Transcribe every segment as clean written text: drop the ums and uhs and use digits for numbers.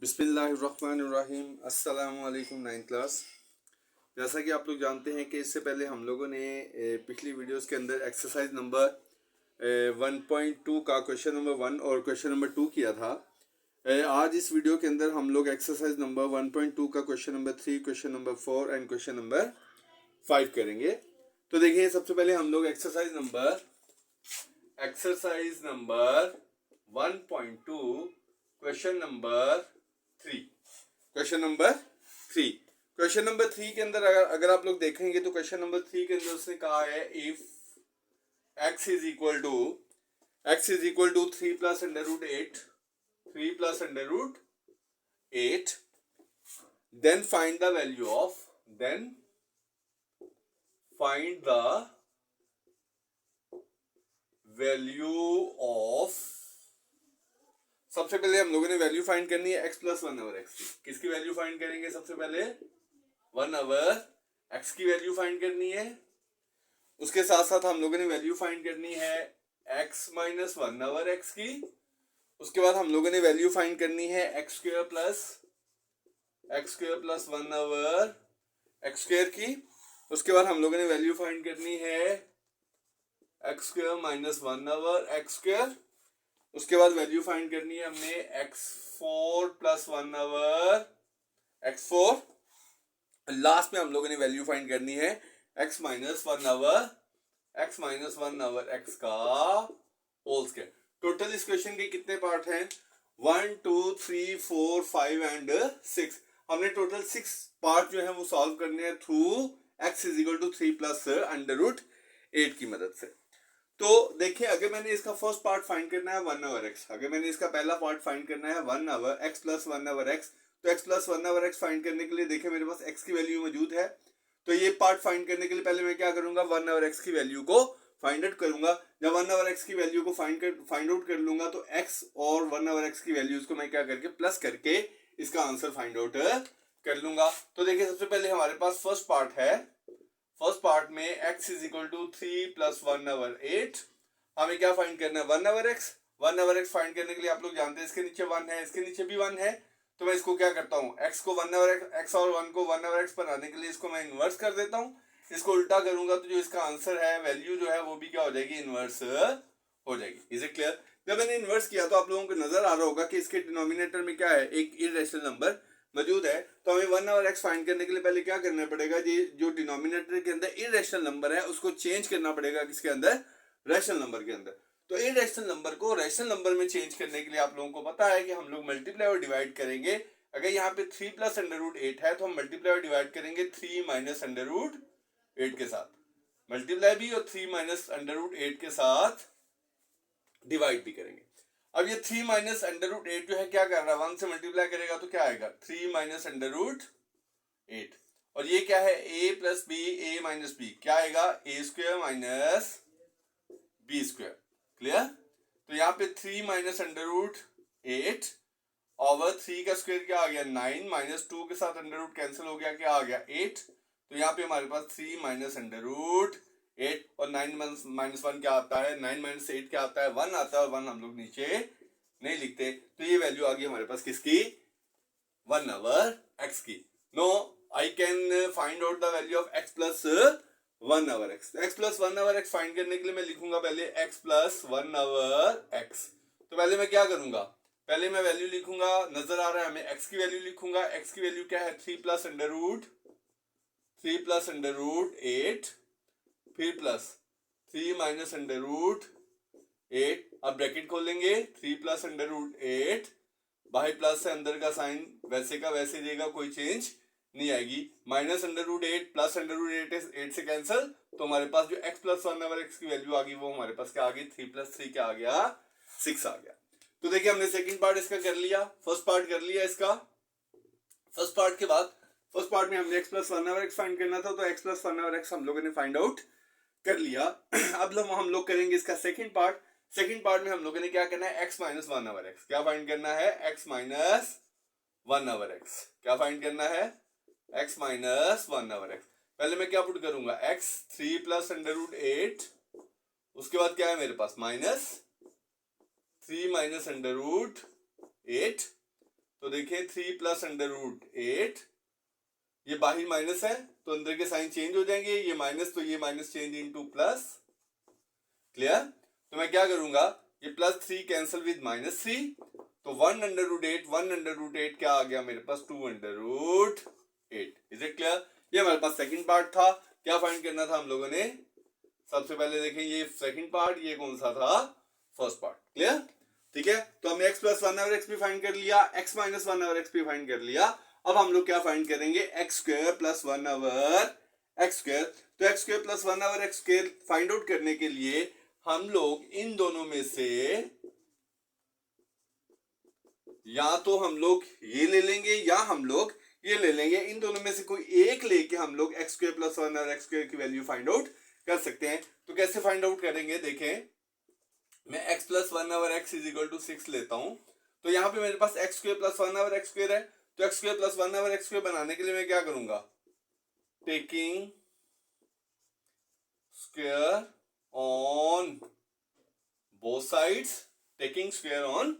बिस्मिल्लाहिर्रहमानिर्रहीम। अस्सलाम वालेकुम नाइन्थ क्लास। जैसा कि आप लोग जानते हैं कि इससे पहले हम लोगों ने पिछली वीडियोस के अंदर एक्सरसाइज नंबर 1.2 का क्वेश्चन नंबर 1 और क्वेश्चन नंबर 2 किया था। आज इस वीडियो के अंदर हम लोग एक्सरसाइज नंबर 1.2 का question number 3, question number 4 and question number 5 करेंगे। तो देखिए, सबसे पहले हम लोग एक्सरसाइज नंबर 1.2 क्वेश्चन नंबर 3 के अंदर अगर आप लोग देखेंगे तो क्वेश्चन नंबर 3 के अंदर उसने कहा है if x is equal to 3 plus under root 8 then find the value of सबसे पहले हम लोगों ने वैल्यू फाइंड करनी है x प्लस 1 ओवर एक्स की। किसकी वैल्यू फाइंड करेंगे? सबसे पहले 1 ओवर एक्स की वैल्यू फाइंड करनी है। उसके साथ साथ हम लोगों ने वैल्यू फाइंड करनी है x माइनस 1 ओवर एक्स की। उसके बाद हम लोगों ने वैल्यू फाइंड करनी है x square plus 1 over x square की। उसके बाद हम लोगों ने वैल्यू फाइंड करनी है x square minus 1 over x square. उसके बाद वैल्यू फाइंड करनी है हमने x4 plus 1 over x4। Last में हम लोगों ने वैल्यू फाइंड करनी है x माइनस 1 ओवर x का होल स्क्वायर। टोटल इस क्वेश्चन के कितने पार्ट हैं? 1 2 3 4 5 एंड 6। हमने टोटल 6 पार्ट जो है वो सॉल्व करने हैं through x is equal to 3 plus under root 8 की मदद से। तो देखिए, अगर मैंने इसका फर्स्ट पार्ट फाइंड करना है 1 ओवर एक्स, अगर मैंने इसका पहला पार्ट फाइंड करना है 1 over x plus 1 over x, तो x plus 1 over x find करने के लिए देखिए मेरे पास x की वैल्यू मौजूद है। तो ये पार्ट फाइंड करने के लिए पहले मैं क्या करूंगा? 1 ओवर एक्स की वैल्यू को फाइंड आउट करूंगा। जब 1 ओवर एक्स की वैल्यू को फाइंड आउट कर लूंगा तो x और 1 ओवर एक्स की वैल्यूज को मैं क्या करके प्लस करके इसका आंसर फाइंड आउट कर लूंगा। तो देखिए, सबसे पहले हमारे पास फर्स्ट पार्ट में x is equal to 3 plus 1 over 8। हमें क्या फाइंड करना है? 1 ओवर एक्स फाइंड करने के लिए आप लोग जानते हैं इसके नीचे 1 है, इसके नीचे भी 1 है। तो मैं इसको क्या करता हूँ, x को 1 ओवर एक्स और 1 को 1 ओवर एक्स बनाने के लिए इसको मैं इन्वर्स कर देता हूँ। इसको उल्टा करूंगा तो जो इसका आंसर है, वैल्यू जो है वो भी क्या हो जाएगी? इन्वर्स हो जाएगी। Is it clear? जब मैंने इन्वर्स किया तो आप लोगों को नजर आ रहा होगा कि इसके डिनोमिनेटर में क्या है? एक इररेशनल नंबर मौजूद है। तो हमें 1 ओवर एक्स फाइंड करने के लिए पहले क्या करना पड़ेगा? ये जो डिनोमिनेटर के अंदर इररेशनल नंबर है उसको चेंज करना पड़ेगा किसके अंदर? रैशनल नंबर के अंदर। तो इररेशनल नंबर को रैशनल नंबर में चेंज करने के लिए आप लोगों को पता है कि हम लोग मल्टीप्लाई और डिवाइड करेंगे। अगर यहाँ पे 3 प्लस अंडर रूट 8 है तो हम मल्टीप्लाई और डिवाइड करेंगे 3 माइनस अंडर रूट 8 के साथ। मल्टीप्लाई भी और 3 माइनस अंडर रूट 8 के साथ डिवाइड भी करेंगे। अब ये 3 माइनस अंडर रूट 8 जो है क्या कर रहा है? 1 से मल्टीप्लाई करेगा तो क्या आएगा? 3 माइनस अंडर रूट 8। और ये क्या है? a plus b, a minus b, क्या आएगा? a square minus b square. Clear? तो यहाँ पे 3 माइनस अंडर रूट 8 ओवर 3 का स्क्वायर क्या आ गया? 9 माइनस 2 के साथ अंडर रूट कैंसिल हो गया, क्या आ गया? 8। तो यहाँ पे हमारे पास 3 माइनस अंडर रूट 8 और 9 माइनस 1 क्या आता है? 9 माइनस 8 क्या आता है? 1 आता है। और 1 हम लोग नीचे नहीं लिखते। तो ये वैल्यू आ गई हमारे पास किसकी? 1 ओवर एक्स की। No, I can find out the value of x plus 1 over x. x plus 1 over x find करने के लिए मैं लिखूंगा पहले x प्लस 1 ओवर एक्स। तो पहले मैं क्या करूंगा? पहले मैं वैल्यू लिखूंगा, नजर आ रहा है हमें, x की वैल्यू लिखूंगा। x की वैल्यू क्या है? 3 प्लस अंडर रूट 8 फिर प्लस 3 माइनस अंडर रूट 8। अब ब्रैकेट खोलेंगे, 3 प्लस अंडर रूट 8, बाहर प्लस से अंदर का साइन वैसे का वैसे देगा, कोई चेंज नहीं आएगी। Minus under root 8 plus under root 8 से कैंसिल। तो हमारे पास जो x प्लस 1 ओवर एक्स की वैल्यू आ गई वो हमारे पास क्या आ गई? 3 प्लस 3 क्या आ गया? 6 आ गया। तो देखिए, हमने सेकंड पार्ट इसका कर लिया, फर्स्ट पार्ट कर लिया इसका। फर्स्ट पार्ट के बाद फर्स्ट पार्ट में हमने x plus 1 over x find करना था, तो x प्लस 1 ओवर एक्स हम लोगों ने फाइंड आउट कर लिया। अब हम लोग करेंगे इसका सेकंड पार्ट। सेकंड पार्ट में हम लोगों ने क्या करना है? x minus 1 over x. क्या फाइंड करना है? x minus 1 over x. क्या फाइंड करना है? x minus 1 over x. पहले मैं क्या पुट करूंगा? x 3 plus under root 8। उसके बाद क्या है मेरे पास? Minus 3 minus under root 8। तो देखें 3 प्लस अंडर रूट 8, ये बाहर माइनस है तो अंदर के साइन चेंज हो जाएंगे, ये माइनस तो ये minus change into plus. Clear? तो मैं क्या करूंगा, ये प्लस 3 कैंसिल विद माइनस 3, तो 1 अंडर रूट 8, 1 अंडर रूट 8 क्या आ गया मेरे पास, 2 under root 8। Is it clear? ये हमारे पास सेकंड पार्ट था। क्या फाइंड करना था हम लोगों ने, सबसे पहले देखें ये सेकंड पार्ट, ये कौन सा था, फर्स्ट पार्ट। क्लियर? ठीक है, तो हमने x प्लस 1 ओवर एक्स भी फाइंड कर लिया, x माइनस 1 ओवर एक्स भी फाइंड कर लिया। अब हम लोग क्या फाइंड करेंगे, x square plus 1 over x square. तो x square plus 1 over x square find out करने के लिए हम लोग इन दोनों में से या तो हम लोग ये ले लेंगे या हम लोग ये ले लेंगे, इन दोनों में से कोई एक लेके हम लोग एक्स स्क्वायर प्लस 1 और एक्स स्क्वायर की वैल्यू फाइंड आउट कर सकते हैं। तो कैसे फाइंड आउट करेंगे, देखें मैं x plus 1 over x is equal to 6 लेता हूं, तो यहां पे मेरे पास x square plus 1 over x square है, तो x square plus 1 over x square बनाने के लिए मैं क्या करूंगा, taking square on both sides, taking square on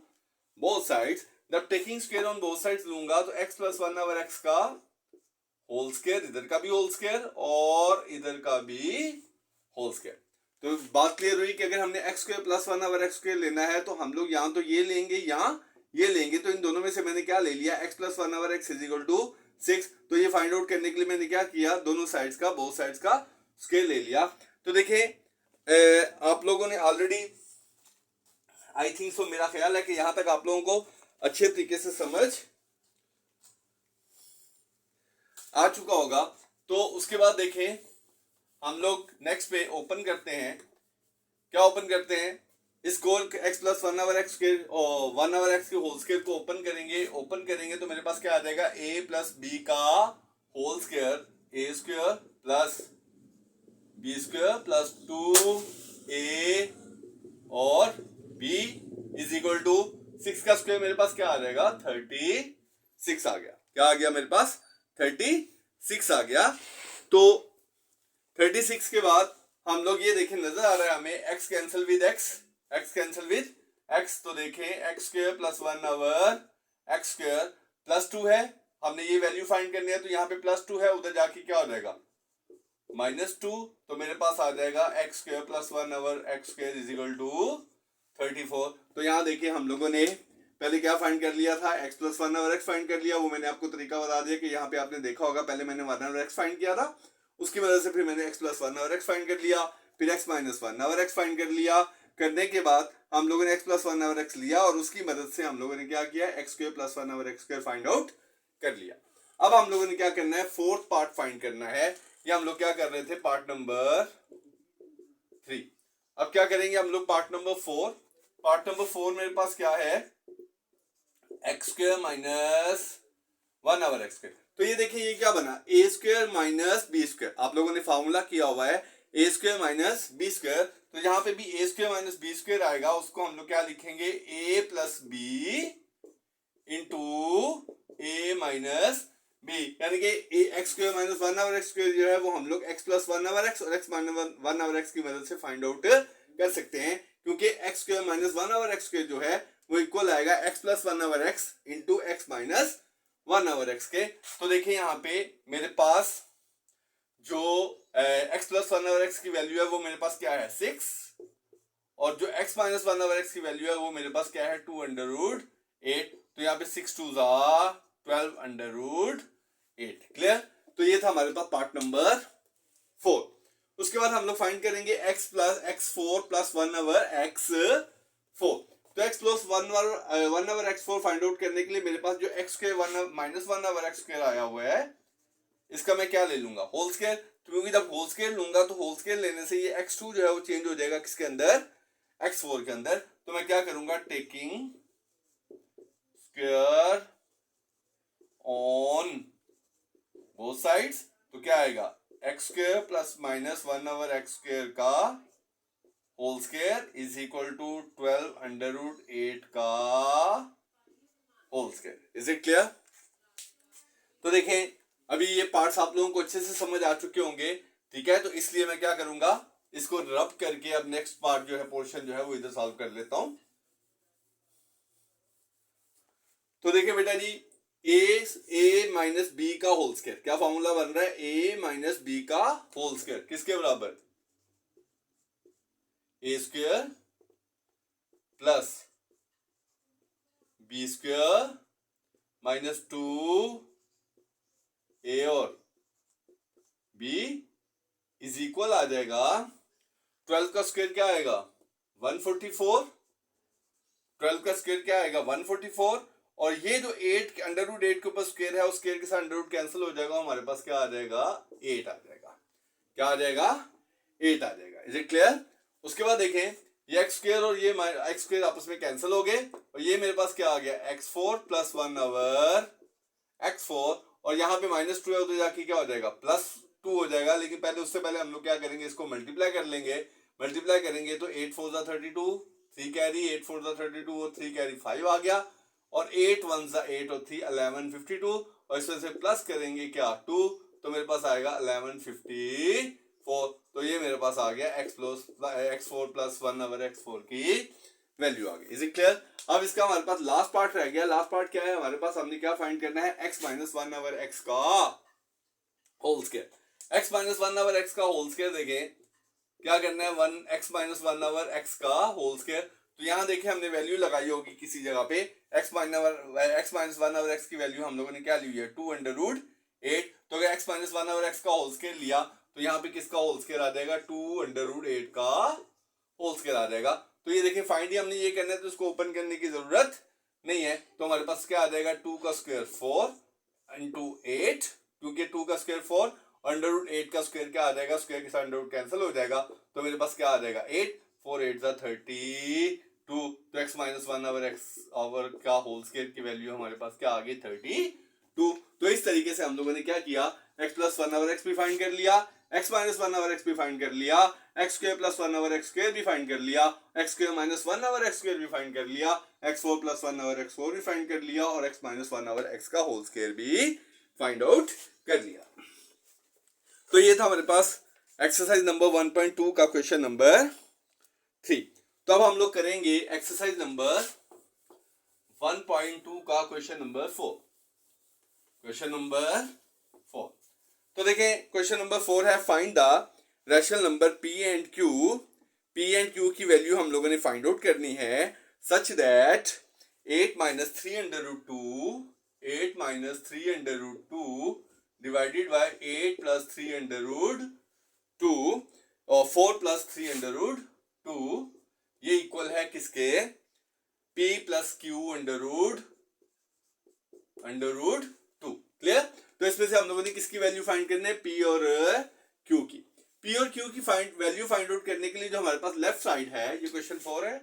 both sides. जब taking square on both sides लूंगा तो x प्लस 1 ओवर एक्स का होल स्क्वायर, इधर का भी होल स्क्वायर और इधर का भी होल स्क्वायर। तो बात क्लियर हुई कि अगर हमने x square plus 1 over x square लेना है तो हम लोग यहाँ तो ये लेंगे या ये लेंगे, तो इन दोनों में से मैंने क्या ले लिया, x plus 1 over x is equal to 6। तो ये फाइंड आउट करने के लिए मैंने क्या किया, दोनों साइड्स का, बोथ साइड्स का स्क्वायर ले लिया। तो देखिए आप लोगों ने ऑलरेडी, आई थिंक सो, मेरा ख्याल है कि यहां तक आप लोगों को अच्छे तरीके से समझ आ चुका होगा। तो उसके बाद देखें हम लोग नेक्स्ट पे ओपन करते हैं, क्या ओपन करते हैं, इस कोल x प्लस 1 ओवर एक्स के 1 ओवर एक्स के होल स्क्वायर को ओपन करेंगे तो मेरे पास क्या आ जाएगा, a प्लस बी का whole square, a square plus b square plus 2a और b इज इक्वल टू 6 का स्क्वायर मेरे पास क्या आ जाएगा, 36 आ गया। क्या आ गया मेरे पास, 36 आ गया। तो 36 के बाद हम लोग ये देखें, नजर आ रहा है हमें x cancel with x, x cancel with x, तो देखें x square plus 1 over x square plus 2 है, हमने ये वैल्यू फाइंड करनी है, तो यहाँ पे प्लस 2 है, उधर जाके क्या हो जाएगा, -2, तो मेरे पास आ जाएगा x square plus 1 over x square is equal to 34। तो यहाँ देखिए हम लोगों ने पहले क्या फाइंड कर लिया था, x plus 1 over x find कर लिया, वो मैंने आपको तरीका बता दिया कि यहाँ पे आपने देखा होगा, पहले मैंने 1 ओवर एक्स फाइंड किया था, उसकी वजह से फिर मैंने x plus 1 over x find कर लिया, फिर x minus 1 over x find कर लिया। करने के बाद हम लोगों ने x प्लस 1 ओवर एक्स लिया और उसकी मदद से हम लोगों ने क्या किया, x square plus 1 over x square find out कर लिया। अब हम लोगों ने क्या करना है, फोर्थ पार्ट फाइंड करना है। ये हम लोग क्या कर रहे थे, पार्ट नंबर 3। अब क्या करेंगे हम लोग, पार्ट नंबर 4। पार्ट नंबर 4 मेरे पास क्या है, x square minus 1 over x square. तो ये देखिए ये क्या बना, ए स्क्वायर माइनस बी स्क्वायर, आप लोगों ने फॉर्मूला किया हुआ है ए स्क्वायर माइनस बी स्क्वायर, तो यहाँ पे भी ए स्क्वायर माइनस बी स्क्वायर आएगा, उसको हम लोग क्या लिखेंगे, ए plus b into a minus B, यानी कि x square minus 1 over x square जो है वो हम लोग एक्स प्लस 1 ओवर एक्स और एक्स माइनस 1 ओवर एक्स की मदद से फाइंड आउट कर सकते हैं, क्योंकि x square minus 1 over x square जो है वो इक्वल आएगा x plus 1 over x into x minus 1 over x के। तो देखिए यहाँ पे मेरे पास जो x प्लस 1 ओवर एक्स की वैल्यू है वो मेरे पास क्या है, 6, और जो x माइनस 1 ओवर एक्स की वैल्यू है वो मेरे पास क्या है, 2 अंडर रूट 8। तो यहाँ पे 6 2 12 अंडर रूट 8। क्लियर? तो ये था हमारे पास पार्ट नंबर 4। उसके बाद हम लोग फाइंड करेंगे x4 प्लस 1 ओवर x4। तो x plus 1 over x4 find out करने के लिए मेरे पास जो x के माइनस 1 ओवर एक्स स्क्वायर आया हुआ है, इसका मैं क्या ले लूंगा, होल स्क्वायर, क्योंकि जब होल स्क्वायर लूंगा तो होल स्क्वायर लेने से ये x2 जो है वो चेंज हो जाएगा किसके अंदर, x4 के अंदर। तो मैं क्या करूंगा, taking square on both sides, तो क्या आएगा, x square plus minus 1 over x square का whole square is equal to 12 under root 8 का whole square. Is it clear? तो देखें अभी ये पार्ट्स आप लोगों को अच्छे से समझ आ चुके होंगे, ठीक है, तो इसलिए मैं क्या करूंगा, इसको रब करके अब नेक्स्ट पार्ट जो है, पोर्शन जो है वो इधर सॉल्व कर लेता हूं। तो देखिए बेटा जी, ए माइनस बी का होल स्क्वायर, क्या फॉर्मूला बन रहा है, ए माइनस बी का होल स्क्वायर किसके बराबर, a square plus b square minus 2 a और बी इज इक्वल आ जाएगा 12 का स्क्वायर क्या आएगा 144, 12 का स्क्वायर क्या आएगा 144, और ये जो 8 अंडर रूट 8 के ऊपर स्क्वायर है उस स्क्वायर के साथ अंडर रूट कैंसिल हो जाएगा, हमारे पास क्या आ जाएगा 8 आ जाएगा, क्या आ जाएगा 8 आ जाएगा। Is it clear? उसके बाद देखें ये एक्स स्क्वायर और ये एक्स स्क्वायर आपस में कैंसिल हो गए, और ये मेरे पास क्या आ गया x4 प्लस 1 ओवर x4, और यहाँ पे माइनस 2 है उधर जाके क्या हो जाएगा प्लस 2 हो जाएगा, लेकिन पहले उससे पहले हम लोग क्या करेंगे, इसको मल्टीप्लाई कर लेंगे, मल्टीप्लाई करेंगे तो 8 4 32, 3 कैरी 8 4 32 और 3 कैरी 5 आ गया, और 8 1 8 और 3 11 52, और इसमें से प्लस करेंगे क्या 2, तो मेरे पास आएगा 11 54, तो ये मेरे पास आ गया x4 प्लस 1 ओवर x4 की वैल्यू आ गई। Is it clear? अब इसका हमारे पास लास्ट पार्ट रह गया, लास्ट पार्ट क्या है हमारे पास, हमने क्या फाइंड करना है x माइनस 1 ओवर x का whole square, x minus 1 over x का होल स्क्वायर देखें क्या करना है, x माइनस 1 ओवर x का होल स्क्वायर, तो यहाँ देखिए हमने वैल्यू लगाई होगी किसी जगह पे, x माइनस 1 ओवर x की वैल्यू हम लोगों ने क्या ली है 2 अंडर रूट 8, तो अगर x माइनस 1 ओवर x का होल स्क्वायर लिया तो यहाँ पे किसका होल स्क्वायर आ जाएगा 2 अंडर रूट 8 का होल स्क्वायर आ जाएगा। तो ये देखिए फाइंड ही हमने ये करना है तो इसको ओपन करने की जरूरत नहीं है, तो हमारे पास क्या आ जाएगा 2 का स्क्वायर 4 इंटू 8, क्योंकि 2 का स्क्वायर 4, अंडर रूट 8 का स्क्वायर क्या आ जाएगा, स्क्वायर के साथ अंडर रूट कैंसिल हो जाएगा, तो मेरे पास क्या आ जाएगा 8 4 8 32, तो x minus 1 over x over का होल स्क्वायर की वैल्यू हमारे पास क्या आ गई 32। तो इस तरीके से हम लोगों ने क्या किया, x प्लस 1 ओवर x भी फाइंड कर लिया, x माइनस 1 ओवर x भी फाइंड कर लिया, x square plus 1 over x square भी फाइंड कर लिया, x square minus 1 over x square भी फाइंड कर लिया, x4 प्लस 1 ओवर x4 भी फाइंड कर लिया, और x माइनस 1 ओवर x का होल स्क्वायर भी फाइंड आउट कर लिया। तो ये था हमारे पास एक्सरसाइज नंबर 1.2 का क्वेश्चन नंबर 3। तो अब हम लोग करेंगे एक्सरसाइज नंबर 1.2 का क्वेश्चन नंबर 4। क्वेश्चन नंबर 4, तो देखें क्वेश्चन नंबर 4 है find the rational number p and q की वैल्यू हम लोगों ने फाइंड आउट करनी है such that 8 minus 3 under root 2 divided by 8 plus 3 under root 2 और 4 प्लस 3 अंडर रूट 2, ये इक्वल है किसके p plus q under root 2। Clear? तो इसमें से हम लोगों ने किसकी वैल्यू फाइंड करनी है, p और q की। p और q की वैल्यू फाइंड आउट करने के लिए जो हमारे पास लेफ्ट साइड है, ये क्वेश्चन 4 है,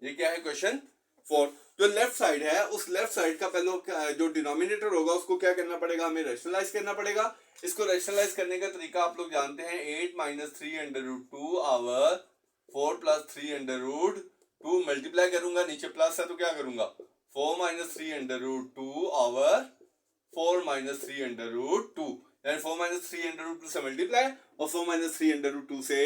ये क्या है क्वेश्चन 4, जो लेफ्ट साइड है उस लेफ्ट साइड का पहले जो डिनोमिनेटर होगा उसको क्या करना पड़ेगा, हमें रैशनलाइज करना पड़ेगा। इसको रैशनलाइज करने का तरीका आप लोग जानते हैं, 8 minus 3 under root 2 over 4 plus 3 under root 2, multiply करूंगा, नीचे प्लस है तो क्या करूंगा 4 minus 3 under root 2 over 4 minus 3 under root 2, यानी 4 माइनस 3 अंडर रूट 2 से मल्टीप्लाई और 4 माइनस 3 अंडर रूट 2 से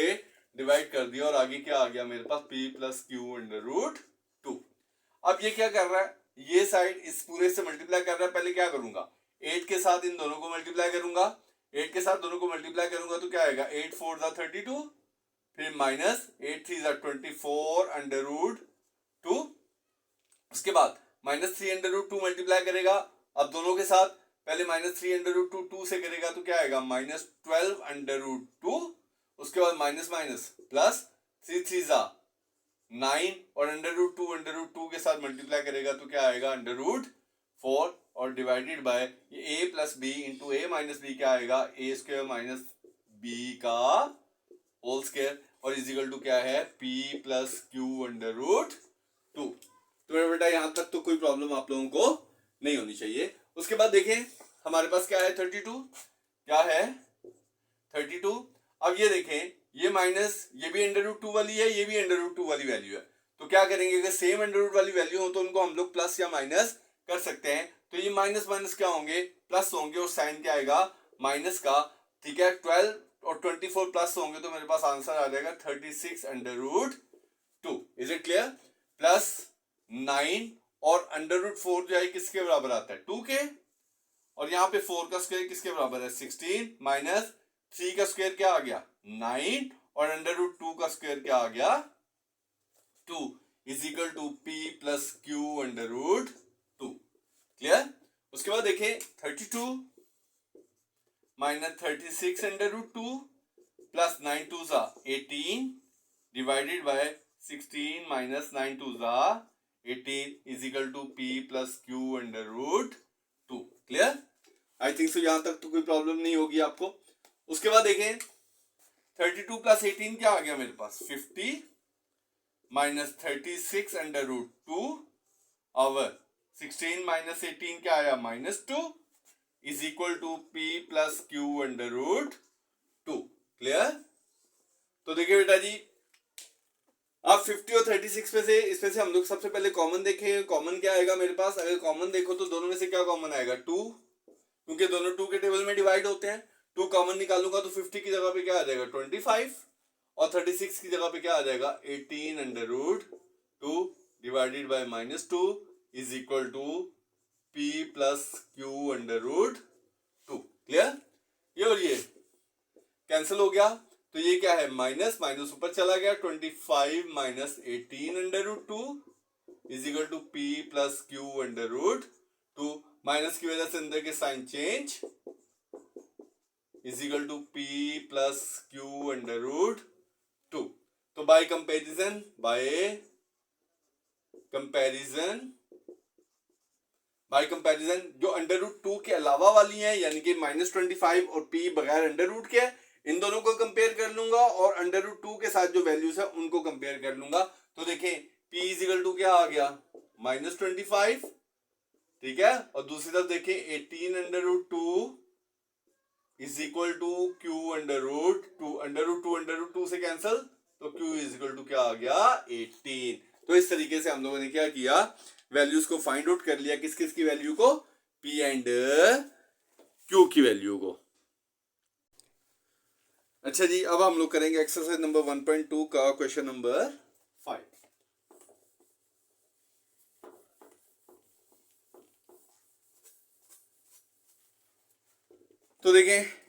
डिवाइड कर दिया, और आगे क्या आ गया मेरे पास p plus q under root 2। अब ये क्या कर रहा है, ये साइड इस पूरे से मल्टीप्लाई कर रहा है, पहले क्या करूंगा 8 के साथ इन दोनों को मल्टीप्लाई करूंगा, 8 के साथ दोनों को मल्टीप्लाई करूंगा तो क्या आएगा 8 4 32, फिर माइनस 8 3 24 अंडर रूट 2, उसके बाद माइनस 3 अंडर रूट 2 मल्टीप्लाई करेगा, अब दोनों के साथ पहले माइनस 3 अंडर रूट 2 से करेगा तो क्या आएगा माइनस 12 अंडर रूट 2, उसके बाद माइनस माइनस प्लस 3 3 9 और अंडर रूट 2 के साथ मल्टीप्लाई करेगा तो क्या आएगा अंडर रूट 4, और डिवाइडेड बाय ये a plus b into a minus b क्या आएगा a स्क्वायर माइनस बी का होल स्क्वायर, और इजिकल टू क्या है p plus q under root 2। तो मेरा बेटा यहां तक तो कोई प्रॉब्लम आप लोगों को नहीं होनी चाहिए। उसके बाद देखें हमारे पास क्या है 32, क्या है 32। अब ये देखें ये माइनस, ये भी अंडर रूट 2 वाली है, ये भी अंडर रूट 2 वाली वैल्यू है, तो क्या करेंगे अगर सेम अंडर रूट वाली वैल्यू हो तो उनको हम लोग प्लस या माइनस कर सकते हैं, तो ये माइनस माइनस क्या होंगे प्लस होंगे, और साइन क्या आएगा माइनस का, ठीक है 12 और 24 प्लस होंगे तो मेरे पास आंसर आ जाएगा 36 under root 2। Is it clear? Plus 9 और अंडर रूट 4 जो है किसके बराबर आता है 2 के, और यहाँ पे 4 का स्क्वायर किसके बराबर है 16 माइनस 3 का स्क्वायर क्या आ गया 9 और अंडर रूट 2 का स्क्वायर क्या आ गया 2 is equal to p plus q under root 2। Clear. उसके बाद देखें 32 माइनस 36 अंडर रूट 2 प्लस 9 टू ज़ा 18 डिवाइडेड बाय 16 माइनस 9 टू ज़ा 18 is equal to p plus q under root 2। Clear. I think so यहां तक तो कोई प्रॉब्लम नहीं होगी आपको। उसके बाद देखें 32 प्लस 18 क्या आ गया मेरे पास 50 minus 36 under root 2 over 16 minus 18 क्या आया -2 is equal to p plus q under root 2। Clear. तो देखिए बेटा जी आप 50 और 36 में से इसमें से हम लोग सबसे पहले कॉमन देखें। कॉमन क्या आएगा मेरे पास, अगर कॉमन देखो तो दोनों में से क्या कॉमन आएगा 2, क्योंकि दोनों 2 के टेबल में डिवाइड होते हैं। 2 कॉमन निकालूंगा तो 50 की जगह पे क्या आ जाएगा 25 और 36 की जगह पे क्या आ जाएगा 18 under root 2 divided by -2 is equal to p plus q under root 2। Clear. ये और ये कैंसिल हो गया तो ये क्या है माइनस माइनस ऊपर चला गया 25 minus 18 under root 2 is equal to p plus q under root 2। Minus की वजह से अंदर के sign change is equal to p plus q under root 2। तो बाय कंपैरिजन जो अंडर रूट 2 के अलावा वाली हैं यानी कि -25 और p बगैर अंडर रूट के, इन दोनों को कंपेयर कर लूंगा और अंडर रूट 2 के साथ जो वैल्यूज है उनको कंपेयर कर लूंगा। तो देखें p इज इक्वल टू क्या आ गया -25, ठीक है, और दूसरी तरफ देखें 18 under root 2 is equal to q under root 2, under root 2 से कैंसल तो q इज इक्वल टू क्या आ गया 18। तो इस तरीके से हम लोगों ने क्या किया वैल्यूज को फाइंड आउट कर लिया, किस किस की वैल्यू को p एंड q की वैल्यू को। अच्छा जी अब हम लोग करेंगे एक्सरसाइज नंबर 1.2 का क्वेश्चन नंबर 5। तो देखें